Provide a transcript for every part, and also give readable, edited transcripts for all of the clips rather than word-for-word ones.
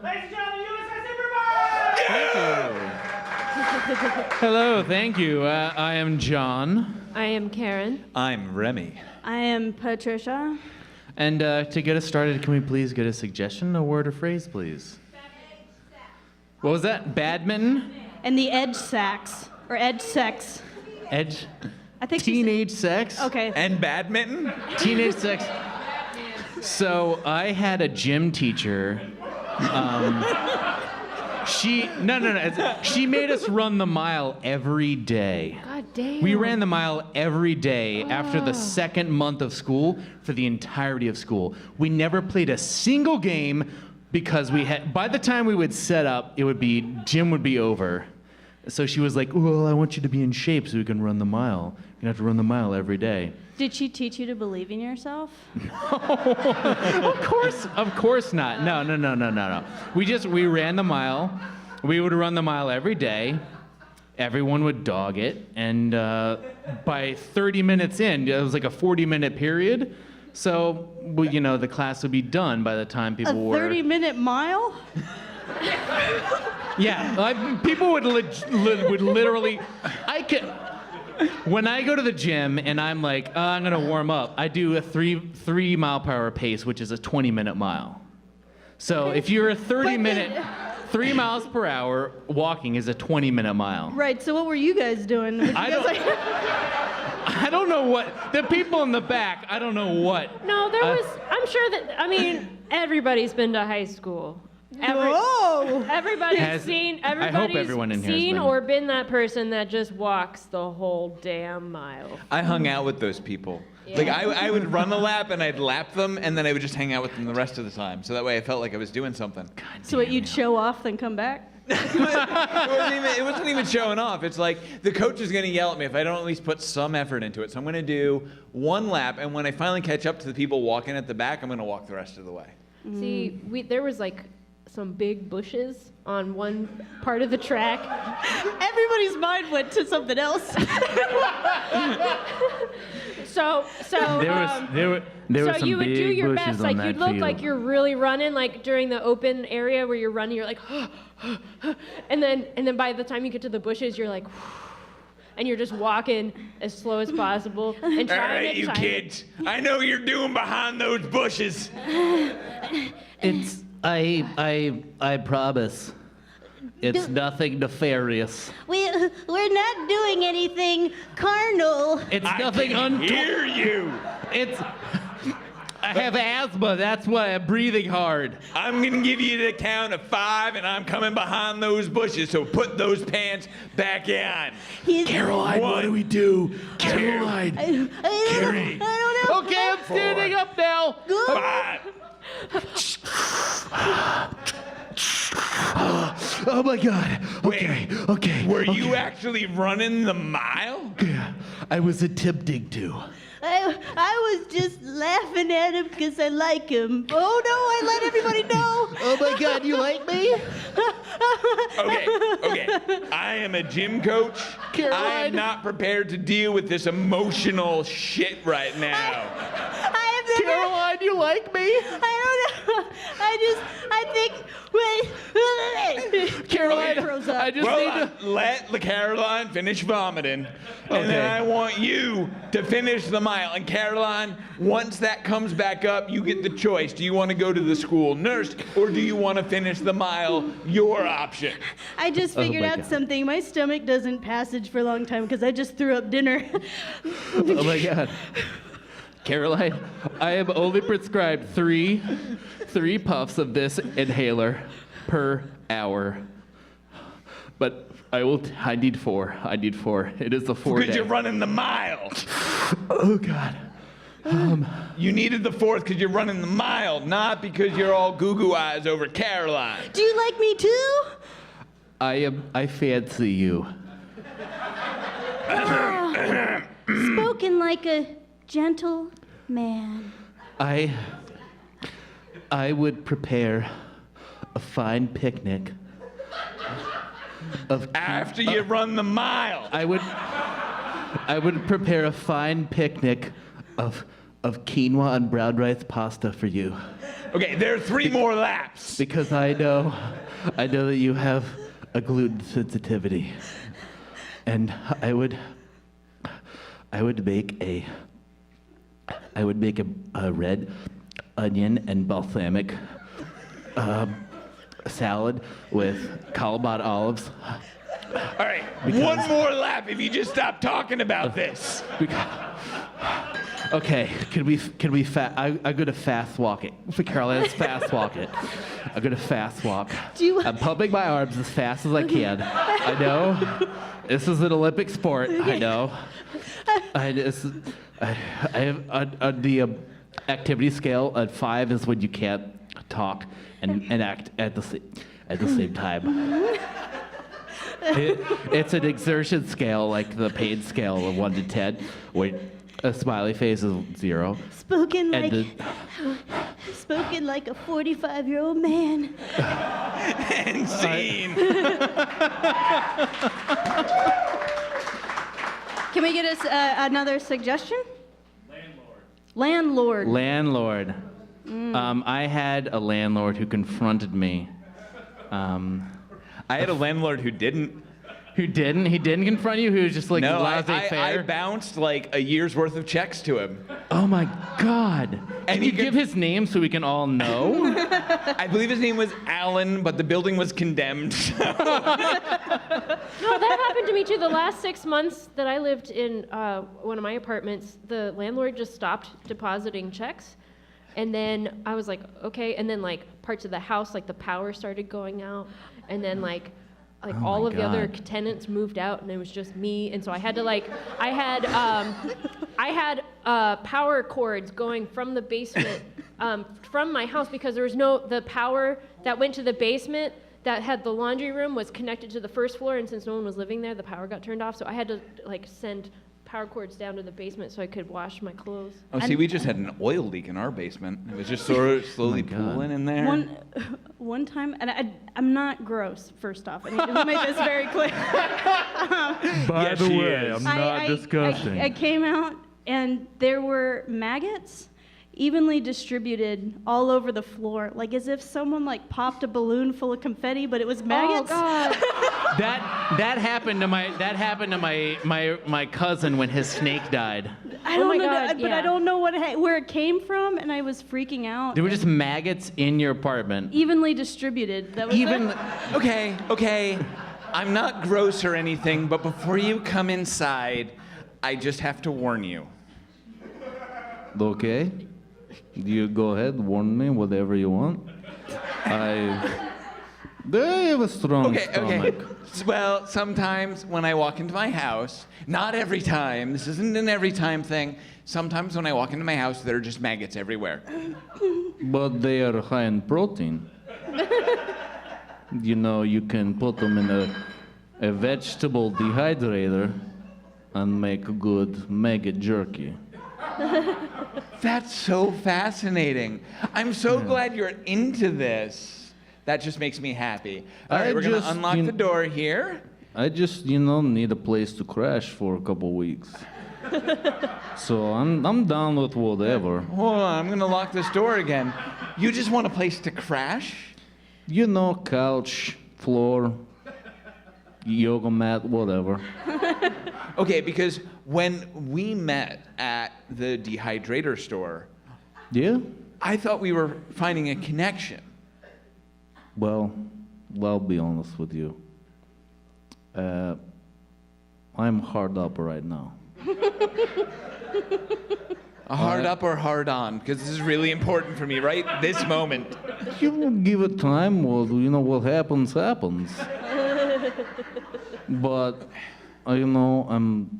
Ladies and gentlemen, USS Improvise! Thank you. Hello, thank you. I am John. I am Karen. I'm Remy. I am Patricia. And to get us started, can we please get a suggestion, a word or phrase, please? What was that? Badminton? And the edge sax, or edge sex. Edge? I think Teenage sex? Okay. And badminton? Teenage sex. So I had a gym teacher. She made us run the mile every day. God damn. We ran the mile every day after the second month of school for the entirety of school. We never played a single game because by the time we would set up, gym would be over. So she was like, well, I want you to be in shape so we can run the mile. You're gonna have to run the mile every day. Did she teach you to believe in yourself? Of course not. No. We ran the mile. We would run the mile every day. Everyone would dog it. And by 30 minutes in, it was like a 40-minute period. So, the class would be done by the time people were... A 30-minute mile? Yeah, people would literally... When I go to the gym and I'm like, I'm gonna warm up, I do a 3 mile per hour pace, which is a 20-minute mile. So if you're a 30-minute, 3 miles per hour walking is a 20-minute mile. Right, so what were you guys doing? I don't know what, the people in the back, I don't know what. No, I'm sure that, everybody's been to high school. Everybody's seen or been that person that just walks the whole damn mile. I hung out with those people. Yeah. Like I would run a lap and I'd lap them and then I would just hang out with them the rest of the time. So that way I felt like I was doing something. So what, you'd show off then come back? It wasn't even showing off. It's like the coach is going to yell at me if I don't at least put some effort into it. So I'm going to do one lap, and when I finally catch up to the people walking at the back, I'm going to walk the rest of the way. See, there was like some big bushes on one part of the track. Everybody's mind went to something else. So you would do your best, like you'd look like you're really running, like during the open area where you're running, you're like, and then by the time you get to the bushes, you're like, and you're just walking as slow as possible and trying. All right, you kids, I know what you're doing behind those bushes. I promise. It's nothing nefarious. We're not doing anything carnal. It's nothing hear you. I have asthma, that's why I'm breathing hard. I'm gonna give you the count of 5 and I'm coming behind those bushes, so put those pants back on. Caroline, what do we do? Caroline. I don't know. Okay, I'm standing up now. 5. Oh my God. Okay. Were you actually running the mile? Yeah, I was attempting to. I was just laughing at him because I like him. Oh no, I let everybody know. Oh my God, you like me? Okay. I am a gym coach. Caroline. I am not prepared to deal with this emotional shit right now. Caroline, you like me? I don't know. I think. Caroline, I just need to... Let the Caroline finish vomiting. Okay. And then I want you to finish the mile. And Caroline, once that comes back up, you get the choice. Do you want to go to the school nurse or do you want to finish the mile? Your option. I just figured out something. My stomach doesn't passage for a long time because I just threw up dinner. Oh my God. Caroline, I am only prescribed three puffs of this inhaler per hour. But I need 4. It is the 4 Because day. you're running the mile. Oh God. You needed the 4th because you're running the mile, not because you're all goo-goo eyes over Caroline. Do you like me too? I fancy you. Spoken like a gentle man. I would prepare a fine picnic After you run the mile. I would prepare a fine picnic of of quinoa and brown rice pasta for you. Okay, there are 3 more laps. Because I know that you have a gluten sensitivity. And I would make a red onion and balsamic salad with Kalamata olives. All right, one more lap if you just stop talking about this. Okay, can we I'm gonna fast walk it. Carol, let's fast walk it. I'm gonna fast walk. I'm pumping my arms as fast as I can. I know. This is an Olympic sport. I know. I have the activity scale at 5 is when you can't talk and act at the same time. It's an exertion scale, like the pain scale of 1 to 10, where a smiley face is 0. Spoken like a 45-year-old man. And scene. Can we get us another suggestion? Landlord. Landlord. I had a landlord who confronted me. I had a landlord who didn't. Who didn't? He didn't confront you? Who was just like No, laissez-faire? I bounced like a year's worth of checks to him. Oh my God. And Can you give his name so we can all know? I believe his name was Alan, but the building was condemned. No, that happened to me too. The last 6 months that I lived in one of my apartments, the landlord just stopped depositing checks. And then I was like, okay. And then like parts of the house, like the power started going out. And then like all of the other tenants moved out, and it was just me. And so I had to I had power cords going from the basement, from my house, because there was the power that went to the basement that had the laundry room was connected to the first floor, and since no one was living there, the power got turned off. So I had to send power cords down to the basement so I could wash my clothes. Oh, see, we just had an oil leak in our basement. It was just sort of slowly pooling in there. One time, and I'm not gross, first off. I need to make this very clear. By the way, I'm not disgusting. I came out, and there were maggots evenly distributed all over the floor, like as if someone popped a balloon full of confetti, but it was maggots. Oh God. That happened to my cousin when his snake died. I don't know, God, but yeah. I don't know where it came from, and I was freaking out. There were just maggots in your apartment. Evenly distributed. That was Okay. I'm not gross or anything, but before you come inside, I just have to warn you. Okay. You go ahead, warn me, whatever you want. I have a strong stomach. Well, sometimes when I walk into my house, not every time, this isn't an every time thing, sometimes when I walk into my house, there are just maggots everywhere. But they are high in protein. You can put them in a vegetable dehydrator and make good maggot jerky. That's so fascinating. I'm so glad you're into this. That just makes me happy. All right, we're going to unlock the door here. I just, need a place to crash for a couple weeks. So I'm down with whatever. Hold on, I'm going to lock this door again. You just want a place to crash? Couch, floor, yoga mat, whatever. Okay, because when we met at the dehydrator store, Yeah? I thought we were finding a connection. Well, I'll be honest with you. I'm hard up right now. A hard up or hard on? Because this is really important for me, right? This moment. You give it time, well, what happens, happens. But, I'm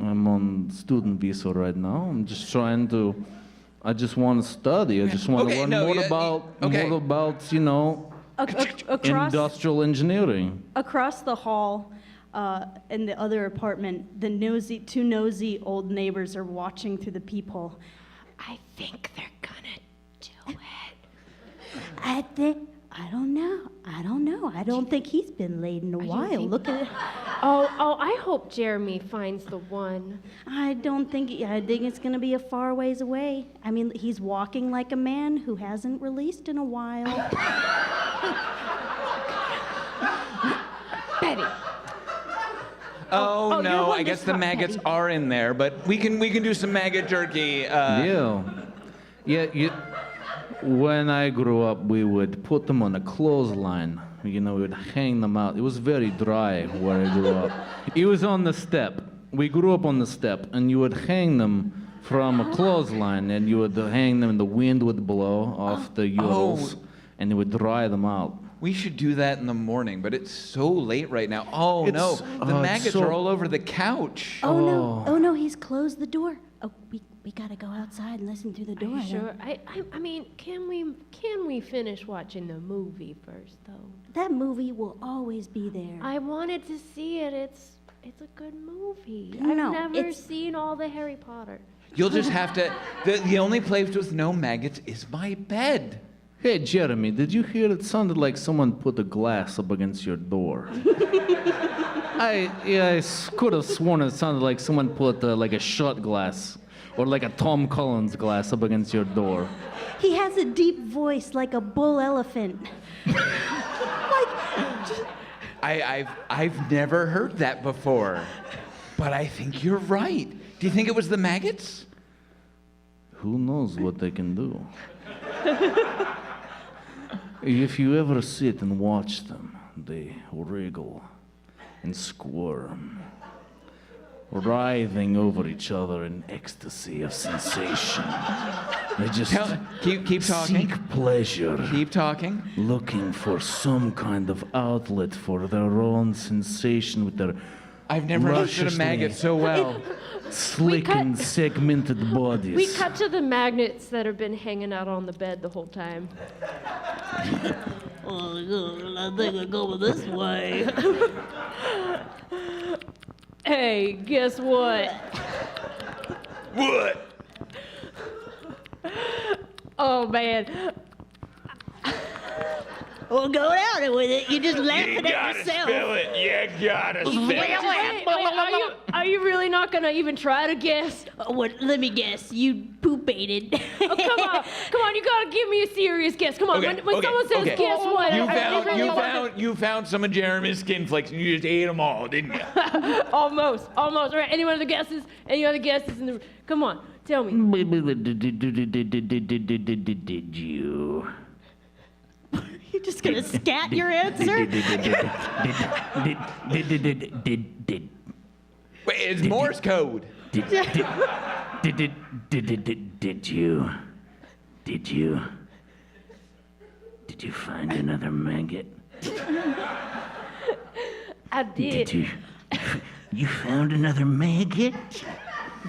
on student visa right now. I'm just I just want to study. I just want to learn more about, industrial engineering. Across the hall, in the other apartment, the two nosy old neighbors are watching through the peephole. I think they're gonna do it. I don't know. I don't think he's been laid in a while. Look at it. Oh, I hope Jeremy finds the one. I think it's gonna be a far ways away. I mean, he's walking like a man who hasn't released in a while. Betty. Oh, you're the no, one I guess that's the not maggots Betty. are in there, but we can do some maggot jerky. When I grew up, we would put them on a clothesline. We would hang them out. It was very dry where I grew up. It was on the step. We grew up on the step, and you would hang them from a clothesline, and you would hang them, and the wind would blow off the uterals, and it would dry them out. We should do that in the morning, but it's so late right now. Oh, no, the maggots are all over the couch. Oh no, he's closed the door. Oh, we gotta go outside and listen through the door. Sure. I mean, can we finish watching the movie first, though? That movie will always be there. I wanted to see it. It's a good movie. No, I've never it's- seen all the Harry Potter. You'll just have to. The only place with no maggots is my bed. Hey, Jeremy, did you hear it sounded like someone put a glass up against your door? I could have sworn it sounded like someone put like a shot glass or like a Tom Collins glass up against your door. He has a deep voice like a bull elephant. I've never heard that before, but I think you're right. Do you think it was the maggots? Who knows what they can do? If you ever sit and watch them, they wriggle and squirm, writhing over each other in ecstasy of sensation. They just Keep talking. seek pleasure, Keep talking. looking for some kind of outlet for their own sensation with their I've never understood a lusciously maggot so well. slick and segmented bodies. We cut to the magnets that have been hanging out on the bed the whole time. I think we're going this way. Hey, guess what? What? Oh man. Well, go down with it. You're just laughing at yourself. it. You gotta spill Wait, are you really not gonna even try to guess? Let me guess. You poop-ated. Oh, come on, you gotta give me a serious guess. Come on, when someone says guess what, You found some of Jeremy's skin flakes and you just ate them all, didn't you? almost. All right, any other guesses? Any other guesses in the? Come on, tell me. Did you? You're just gonna scat your answer? Wait, it's Morse code. Did you find another maggot? I did. You found another maggot?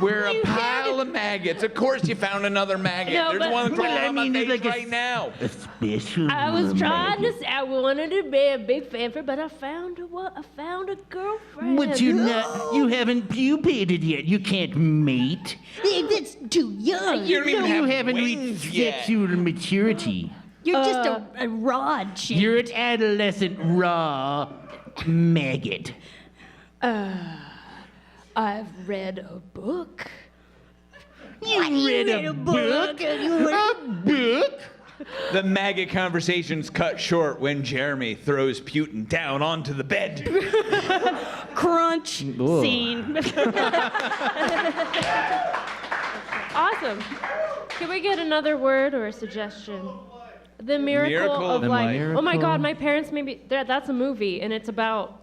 We're a pile of maggots. Of course you found another maggot. No, There's but- one crawling on my face like a- right now. A special. I was trying maggot. to say I wanted to be a big fanfare, but I found a girlfriend. But you haven't pupated yet. You can't mate. It's too young. You don't even have haven't wings reached yet. sexual maturity. You're just a rod chick. You're an adolescent raw maggot. I've read a book. You read a book? A book? The maggot conversation's cut short when Jeremy throws Putin down onto the bed. Crunch Ugh. scene. Awesome. Can we get another word or a suggestion? The Miracle of of Life. Life. Oh my God, my parents made me. That's a movie, and it's about.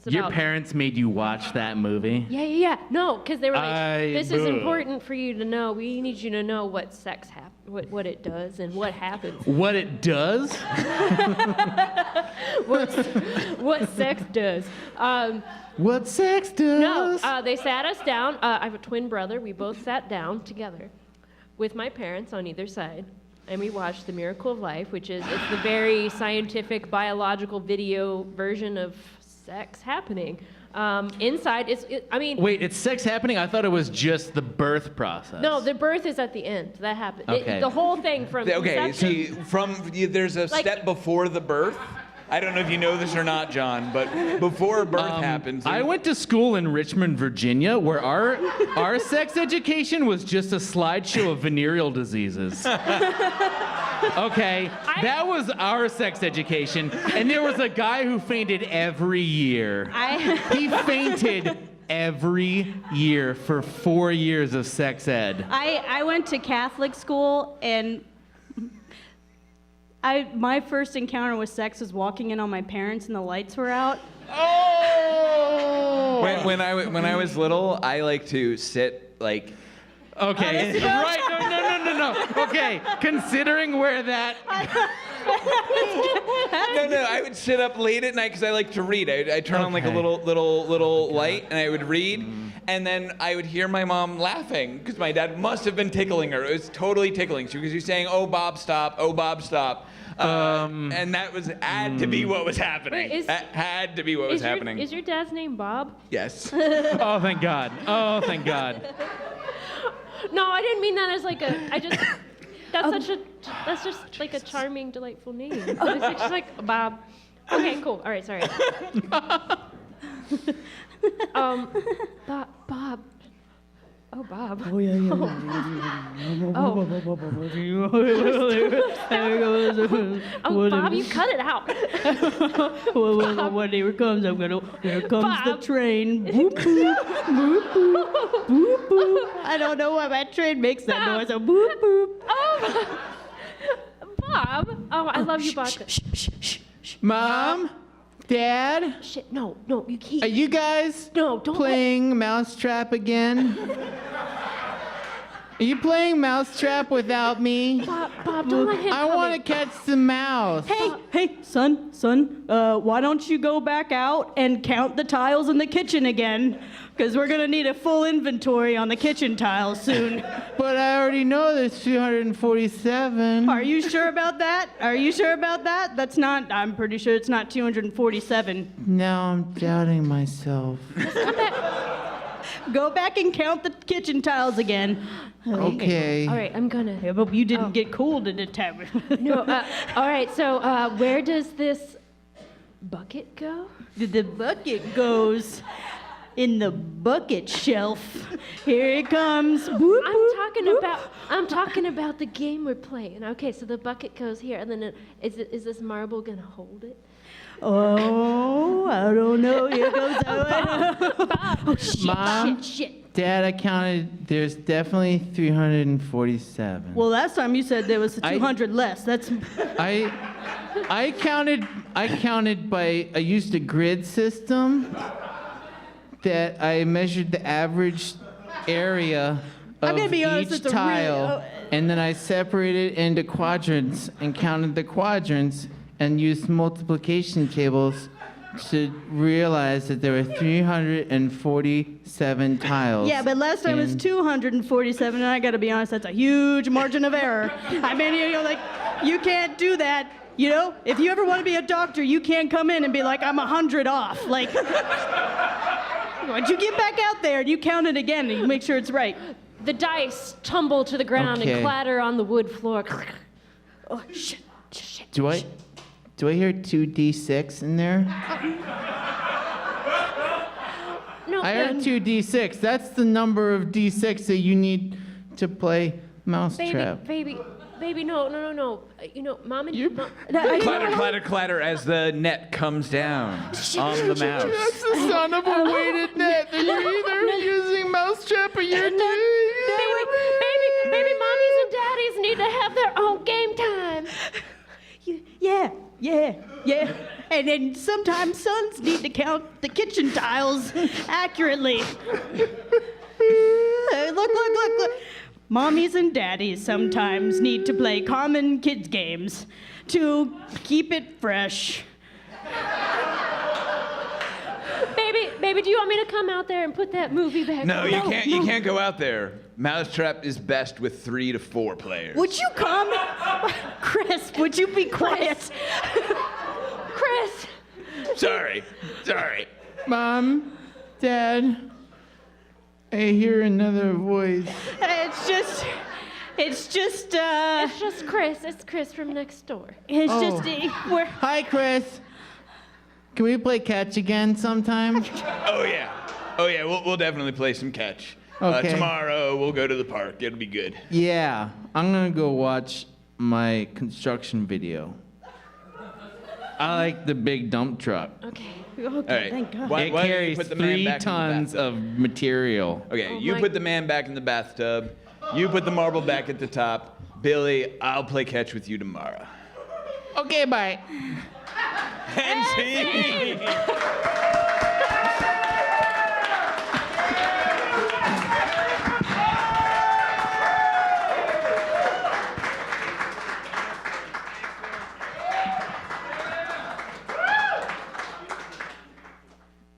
Your parents made you watch that movie? Yeah. No, because they were like, this is Ugh. important for you to know. We need you to know what sex what it does and what happens. What it does? What sex does. What sex does? No, they sat us down. I have a twin brother. We both sat down together with my parents on either side. And we watched The Miracle of Life, which is it's the very scientific, biological video version of sex happening. Inside, Wait, it's sex happening? I thought it was just the birth process. No, the birth is at the end. That happened. Okay. The whole thing from Okay, inception. see, there's a Like- step before the birth. I don't know if you know this or not, John, but before birth happens. I went to school in Richmond, Virginia, where our sex education was just a slideshow of venereal diseases. Okay, that was our sex education, and there was a guy who fainted every year. He fainted every year for 4 years of sex ed. I went to Catholic school, and my first encounter with sex was walking in on my parents and the lights were out. Oh! When I was little, I like to sit like. Okay, right, no. Okay, considering where that... No, I would sit up late at night because I like to read. I'd turn on like a little light and I would read. And then I would hear my mom laughing because my dad must have been tickling her. It was totally tickling. She was saying, "Oh, Bob, stop. Oh, Bob, stop." And that had to be what was happening. Wait, that had to be what was happening. Is your dad's name Bob? Yes. Oh, thank God. Oh, thank God. No, I didn't mean that as like a. That's just like a charming, delightful name. It's just like Bob. Okay, cool. All right, sorry. Bob. Oh, Bob. Oh, yeah. Oh, Bob, you cut it out. Well, when here comes, here comes Bob. the train. Boop, boop, boop, boop, boop, boop. I don't know why that train makes that Bob. noise. So boop, boop. Oh, Bob. Oh, I love you, Bob. Mom? Dad? Shit, no, you can't. Are you guys No, don't playing Mousetrap again? Are you playing Mousetrap without me? Bob, don't let him I come want in. to catch the mouse. Hey, son, why don't you go back out and count the tiles in the kitchen again? Because we're going to need a full inventory on the kitchen tiles soon. But I already know there's 247. Are you sure about that? That's not, I'm pretty sure it's not 247. Now I'm doubting myself. Go back and count the kitchen tiles again. Okay. All right, I'm gonna. I hope you didn't get cold in the time. No, all right, so where does this bucket go? The bucket goes in the bucket shelf. Here it comes. Boop, I'm talking about the game we're playing. Okay, so the bucket goes here, and then is this marble gonna hold it? Oh, I don't know. Here goes. Bob. Oh, shit, Mom? shit. Dad, I counted. There's definitely 347. Well, last time you said there was 200 less. That's. I counted by. I used a grid system that I measured the average area I'm of gonna be honest, each it's a really- tile, and then I separated into quadrants and counted the quadrants and used multiplication tables to realize that there were 347 tiles. Yeah, but last time it was 247, and I gotta be honest, that's a huge margin of error. I mean, you can't do that. If you ever want to be a doctor, you can't come in and be like, I'm 100 off. Like, once you get back out there and you count it again and you make sure it's right. The dice tumble to the ground and clatter on the wood floor. Oh, shit. Do I hear 2d6 in there? No, I heard 2d6. That's the number of d6 that you need to play Mousetrap. Baby, no. Mom and Clatter, clatter, clatter as the net comes down on the mouse. That's the son of a weighted net. That you're either using Mousetrap or you're Baby, mommies and daddies need to have their own game time. Yeah. And then sometimes sons need to count the kitchen tiles accurately. Look. Mommies and daddies sometimes need to play common kids games to keep it fresh. Baby, do you want me to come out there and put that movie back? No, you can't. You can't go out there. Mousetrap is best with 3 to 4 players. Would you come? Chris, would you be quiet? Chris. Sorry. Mom, Dad, I hear another voice. It's just It's just Chris. It's Chris from next door. we're Hi, Chris. Can we play catch again sometime? Oh yeah. We'll definitely play some catch. Okay. Tomorrow we'll go to the park. It'll be good. Yeah, I'm gonna go watch my construction video. I like the big dump truck. Okay. Okay, right. thank God. Why It don't you carries put the man 3 back in the tons bathtub? of material. Okay, Oh you my- put the man back in the bathtub. You put the marble back at the top. Billy, I'll play catch with you tomorrow. Okay, bye. And see.